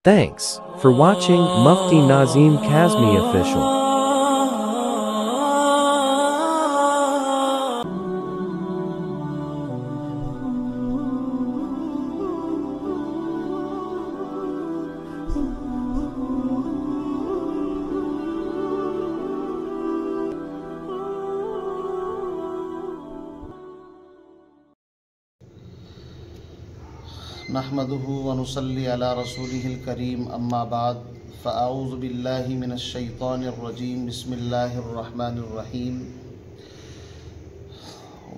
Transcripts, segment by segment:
Thanks for watching Mufti Nazim Kazmi Official. نحمده ونصلي على رسوله الكريم اما بعد فاعوذ بالله من الشيطان الرجيم بسم الله الرحمن الرحيم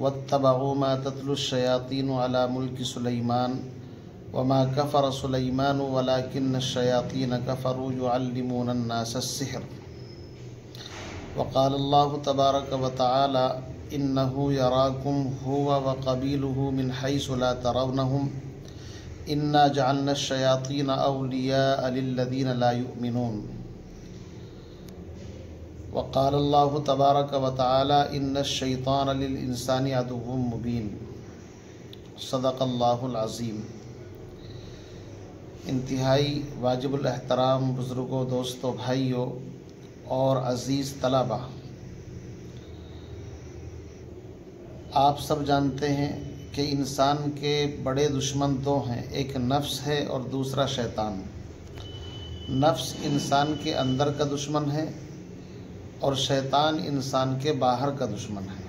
واتبعوا ما تتلو الشياطين على ملك سليمان وما كفر سليمان ولكن الشياطين كفروا يعلمون الناس السحر وقال الله تبارك وتعالى إنه يراكم هو وقبيله من حيث لا ترونهم إنا جعلنا الشياطين أولياء للذين لا يؤمنون وقال الله تبارك وتعالى إن الشيطان للإنسان عدو مبين صدق اللہ العظیم۔ انتہائی واجب الاحترام بزرگوں، دوستوں، بھائیوں اور عزیز طلبہ، آپ سب جانتے ہیں کہ انسان کے بڑے دشمن دو ہیں، ایک نفس ہے اور دوسرا شیطان۔ نفس انسان کے اندر کا دشمن ہے اور شیطان انسان کے باہر کا دشمن ہے۔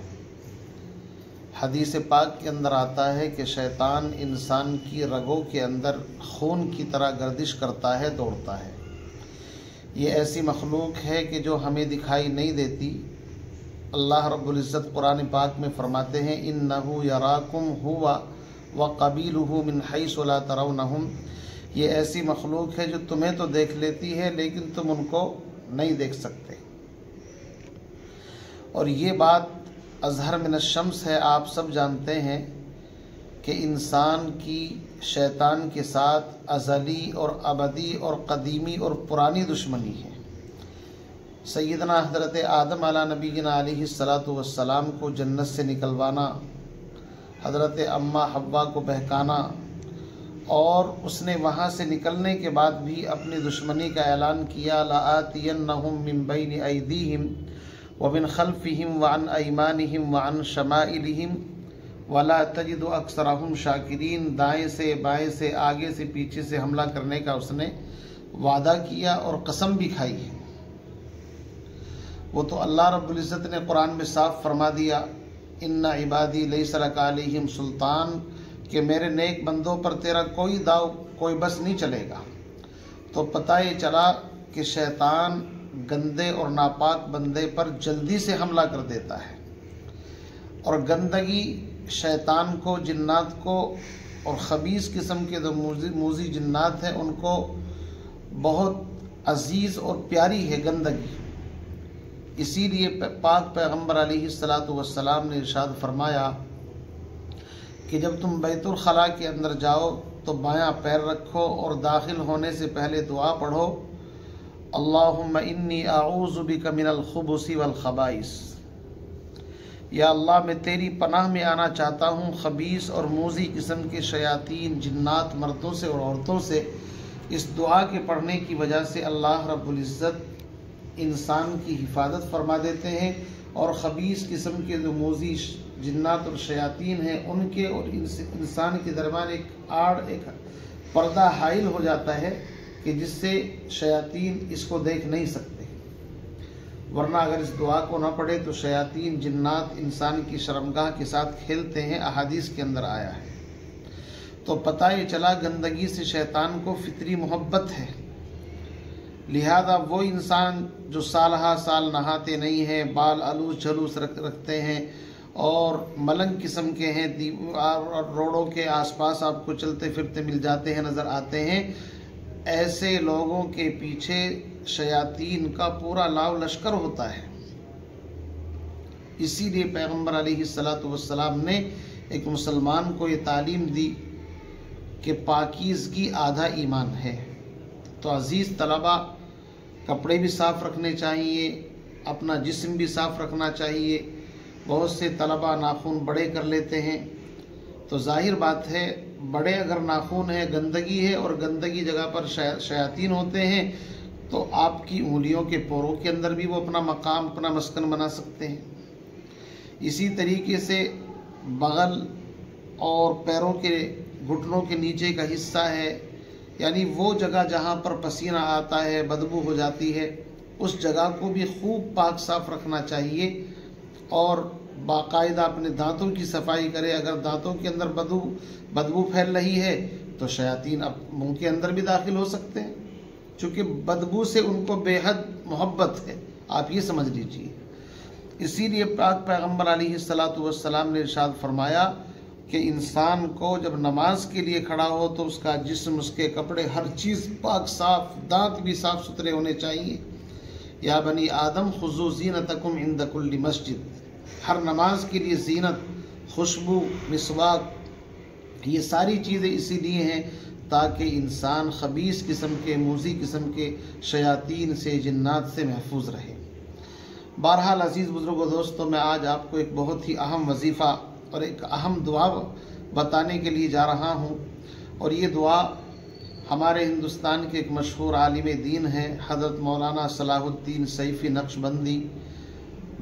حدیث پاک کے اندر آتا ہے کہ شیطان انسان کی رگوں کے اندر خون کی طرح گردش کرتا ہے، دوڑتا ہے۔ یہ ایسی مخلوق ہے کہ جو ہمیں دکھائی نہیں دیتی۔ اللہ رب العزت قرآن پاک میں فرماتے ہیں انہو یراکم ہوا وقبیلہ من حیث لا ترونہم، یہ ایسی مخلوق ہے جو تمہیں تو دیکھ لیتی ہے لیکن تم ان کو نہیں دیکھ سکتے۔ اور یہ بات اظہر من الشمس ہے، آپ سب جانتے ہیں کہ انسان کی شیطان کے ساتھ ازلی اور ابدی اور قدیمی اور پرانی دشمنی ہے۔ سیدنا حضرت آدم علیہ نبینا علیہ السلام کو جنت سے نکلوانا، حضرت اماں حوا کو بہکانا، اور اس نے وہاں سے نکلنے کے بعد بھی اپنی دشمنی کا اعلان کیا لآتینہم من بین ایدیہم ومن خلفہم وعن ایمانہم وعن شمائلہم ولا تجد اکثرہم شاکرین، دائیں سے بائیں سے آگے سے پیچھے سے حملہ کرنے کا اس نے وعدہ کیا اور قسم بھی کھائی ہے۔ وہ تو اللہ رب العزت نے قرآن میں صاف فرما دیا ان عبادی لیس لک علیہم سلطان، کہ میرے نیک بندوں پر تیرا کوئی داؤ کوئی بس نہیں چلے گا۔ تو پتہ یہ چلا کہ شیطان گندے اور ناپاک بندے پر جلدی سے حملہ کر دیتا ہے، اور گندگی شیطان کو، جنات کو، اور خبیث قسم کے جو موذی جنات ہیں ان کو بہت عزیز اور پیاری ہے گندگی۔ اسی لیے پاک پیغمبر علیہ السلام نے ارشاد فرمایا کہ جب تم بیت الخلاء کے اندر جاؤ تو بایاں پیر رکھو اور داخل ہونے سے پہلے دعا پڑھو اللہم انی اعوذ بک من الخبث والخبائث، یا اللہ میں تیری پناہ میں آنا چاہتا ہوں خبیث اور موذی قسم کے شیاطین، جنات، مردوں سے اور عورتوں سے۔ اس دعا کے پڑھنے کی وجہ سے اللہ رب العزت انسان کی حفاظت فرما دیتے ہیں، اور خبیث قسم کے جو موذی جنات اور شیاطین ہیں ان کے اور انسان کے درمیان ایک آڑ، ایک پردہ حائل ہو جاتا ہے کہ جس سے شیاطین اس کو دیکھ نہیں سکتے۔ ورنہ اگر اس دعا کو نہ پڑھے تو شیاطین، جنات انسان کی شرمگاہ کے ساتھ کھیلتے ہیں، احادیث کے اندر آیا ہے۔ تو پتہ یہ چلا گندگی سے شیطان کو فطری محبت ہے، لہذا وہ انسان جو سالہ سال نہاتے نہیں ہیں، بال الوس جھلوس رکھتے ہیں اور ملنگ قسم کے ہیں، روڈوں کے آس پاس آپ کو چلتے پھرتے مل جاتے ہیں، نظر آتے ہیں، ایسے لوگوں کے پیچھے شیاطین کا پورا لاؤ لشکر ہوتا ہے۔ اسی لیے پیغمبر علیہ السلام نے ایک مسلمان کو یہ تعلیم دی کہ پاکیزگی آدھا ایمان ہے۔ تو عزیز طلبہ، کپڑے بھی صاف رکھنے چاہیے، اپنا جسم بھی صاف رکھنا چاہیے۔ بہت سے طلبہ ناخن بڑے کر لیتے ہیں، تو ظاہر بات ہے بڑے اگر ناخن ہیں، گندگی ہے اور گندگی جگہ پر شیاطین ہوتے ہیں تو آپ کی انگلیوں کے پوروں کے اندر بھی وہ اپنا مقام، اپنا مسکن بنا سکتے ہیں۔ اسی طریقے سے بغل اور پیروں کے گھٹنوں کے نیچے کا حصہ ہے، یعنی وہ جگہ جہاں پر پسینہ آتا ہے، بدبو ہو جاتی ہے، اس جگہ کو بھی خوب پاک صاف رکھنا چاہیے اور باقاعدہ اپنے دانتوں کی صفائی کرے۔ اگر دانتوں کے اندر بدبو پھیل رہی ہے تو شیاطین اب منہ کے اندر بھی داخل ہو سکتے ہیں، چونکہ بدبو سے ان کو بے حد محبت ہے، آپ یہ سمجھ لیجیے۔ اسی لیے پاک پیغمبر علیہ السلام نے ارشاد فرمایا کہ انسان کو جب نماز کے لیے کھڑا ہو تو اس کا جسم، اس کے کپڑے، ہر چیز پاک صاف، دانت بھی صاف ستھرے ہونے چاہیے۔ یا بنی آدم خذوا زینتکم عند کل مسجد، ہر نماز کے لیے زینت، خوشبو، مسواک، یہ ساری چیزیں اسی لیے ہیں تاکہ انسان خبیث قسم کے، موذی قسم کے شیاطین سے، جنات سے محفوظ رہے۔ بہرحال عزیز بزرگوں دوستوں، میں آج آپ کو ایک بہت ہی اہم وظیفہ اور ایک اہم دعا بتانے کے لیے جا رہا ہوں، اور یہ دعا ہمارے ہندوستان کے ایک مشہور عالم دین ہیں حضرت مولانا صلاح الدین سیفی نقشبندی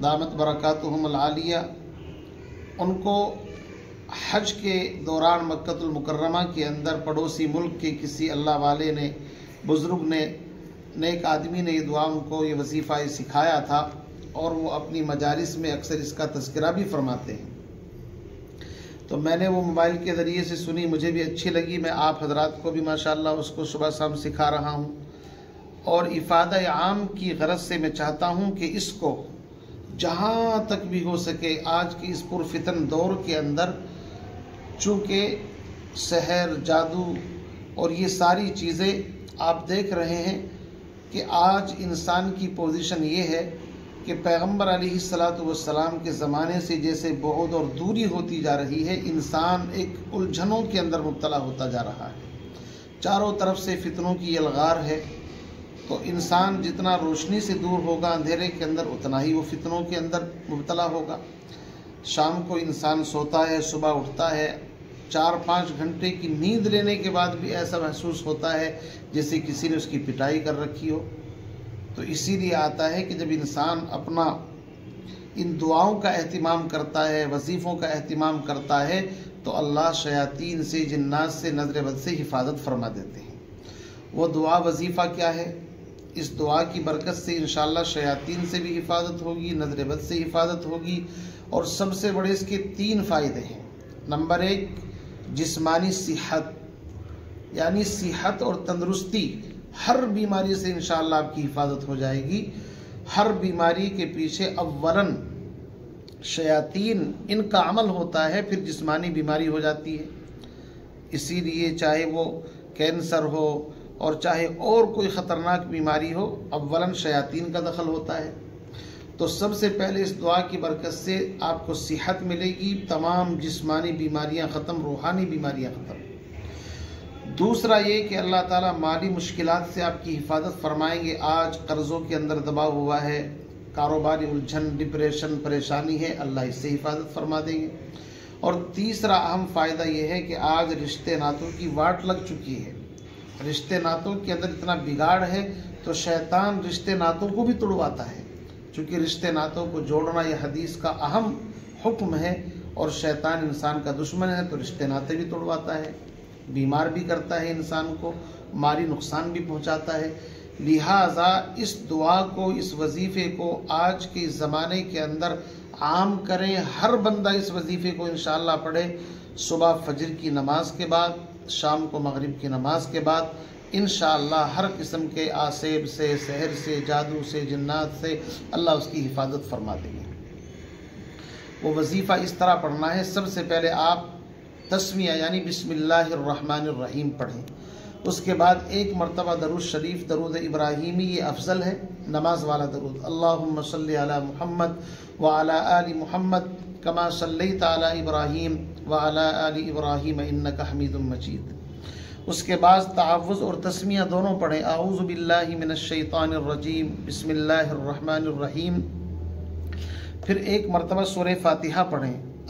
دامت برکاتہم العالیہ، ان کو حج کے دوران مکۃ المکرمہ کے اندر پڑوسی ملک کے کسی اللہ والے نے، بزرگ نے، نیک آدمی نے یہ دعا ان کو یہ وظیفہ سکھایا تھا، اور وہ اپنی مجالس میں اکثر اس کا تذکرہ بھی فرماتے ہیں۔ تو میں نے وہ موبائل کے ذریعے سے سنی، مجھے بھی اچھی لگی، میں آپ حضرات کو بھی ماشاءاللہ اس کو صبح شام سکھا رہا ہوں، اور افادہ عام کی غرض سے میں چاہتا ہوں کہ اس کو جہاں تک بھی ہو سکے آج کی اس پرفتن دور کے اندر، چونکہ سحر، جادو اور یہ ساری چیزیں آپ دیکھ رہے ہیں کہ آج انسان کی پوزیشن یہ ہے کہ پیغمبر علیہ السلام کے زمانے سے جیسے بعد اور دوری ہوتی جا رہی ہے، انسان ایک الجھنوں کے اندر مبتلا ہوتا جا رہا ہے، چاروں طرف سے فتنوں کی یلغار ہے، تو انسان جتنا روشنی سے دور ہوگا اندھیرے کے اندر اتنا ہی وہ فتنوں کے اندر مبتلا ہوگا۔ شام کو انسان سوتا ہے، صبح اٹھتا ہے، 4-5 گھنٹے کی نیند لینے کے بعد بھی ایسا محسوس ہوتا ہے جیسے کسی نے اس کی پٹائی کر رکھی ہو۔ تو اسی لیے آتا ہے کہ جب انسان اپنا ان دعاؤں کا اہتمام کرتا ہے، وظیفوں کا اہتمام کرتا ہے، تو اللہ شیاطین سے، جنات سے، نظر بد سے حفاظت فرما دیتے ہیں۔ وہ دعا وظیفہ کیا ہے؟ اس دعا کی برکت سے انشاءاللہ شیاطین سے بھی حفاظت ہوگی، نظر بد سے حفاظت ہوگی، اور سب سے بڑے اس کے 3 فائدے ہیں۔ نمبر 1، جسمانی صحت، یعنی صحت اور تندرستی، ہر بیماری سے انشاءاللہ آپ کی حفاظت ہو جائے گی۔ ہر بیماری کے پیچھے اولاً شیاطین، ان کا عمل ہوتا ہے، پھر جسمانی بیماری ہو جاتی ہے۔ اسی لیے چاہے وہ کینسر ہو اور چاہے اور کوئی خطرناک بیماری ہو، اولاً شیاطین کا دخل ہوتا ہے۔ تو سب سے پہلے اس دعا کی برکت سے آپ کو صحت ملے گی، تمام جسمانی بیماریاں ختم، روحانی بیماریاں ختم۔ دوسرا یہ کہ اللہ تعالیٰ مالی مشکلات سے آپ کی حفاظت فرمائیں گے۔ آج قرضوں کے اندر دباؤ ہوا ہے، کاروباری الجھن، ڈپریشن، پریشانی ہے، اللہ اس سے حفاظت فرما دیں گے۔ اور تیسرا اہم فائدہ یہ ہے کہ آج رشتے ناتوں کی واٹ لگ چکی ہے، رشتے ناتوں کے اندر اتنا بگاڑ ہے تو شیطان رشتے ناتوں کو بھی توڑواتا ہے، چونکہ رشتے ناتوں کو جوڑنا یہ حدیث کا اہم حکم ہے، اور شیطان انسان کا دشمن ہے تو رشتے ناتے بھی توڑواتا ہے، بیمار بھی کرتا ہے انسان کو، مالی نقصان بھی پہنچاتا ہے۔ لہٰذا اس دعا کو، اس وظیفے کو آج کے زمانے کے اندر عام کریں، ہر بندہ اس وظیفے کو انشاءاللہ پڑھے، صبح فجر کی نماز کے بعد، شام کو مغرب کی نماز کے بعد، انشاءاللہ ہر قسم کے آسیب سے، سحر سے، جادو سے، جنات سے اللہ اس کی حفاظت فرما دیں گے۔ وہ وظیفہ اس طرح پڑھنا ہے، سب سے پہلے آپ تسمیہ یعنی بسم اللہ الرحمن الرحیم پڑھیں، اس کے بعد 1 مرتبہ درود شریف، درود ابراہیمی، یہ افضل ہے، نماز والا درود، اللہم صلی علی محمد وعلی آل محمد کما صلیت علی ابراہیم وعلی آل ابراہیم انک حمید مجید۔ اس کے بعد تعوذ اور تسمیہ دونوں پڑھیں، اعوذ باللہ من الشیطان الرجیم، بسم اللہ الرحمن الرحیم، پھر 1 مرتبہ سورہ فاتحہ پڑھیں،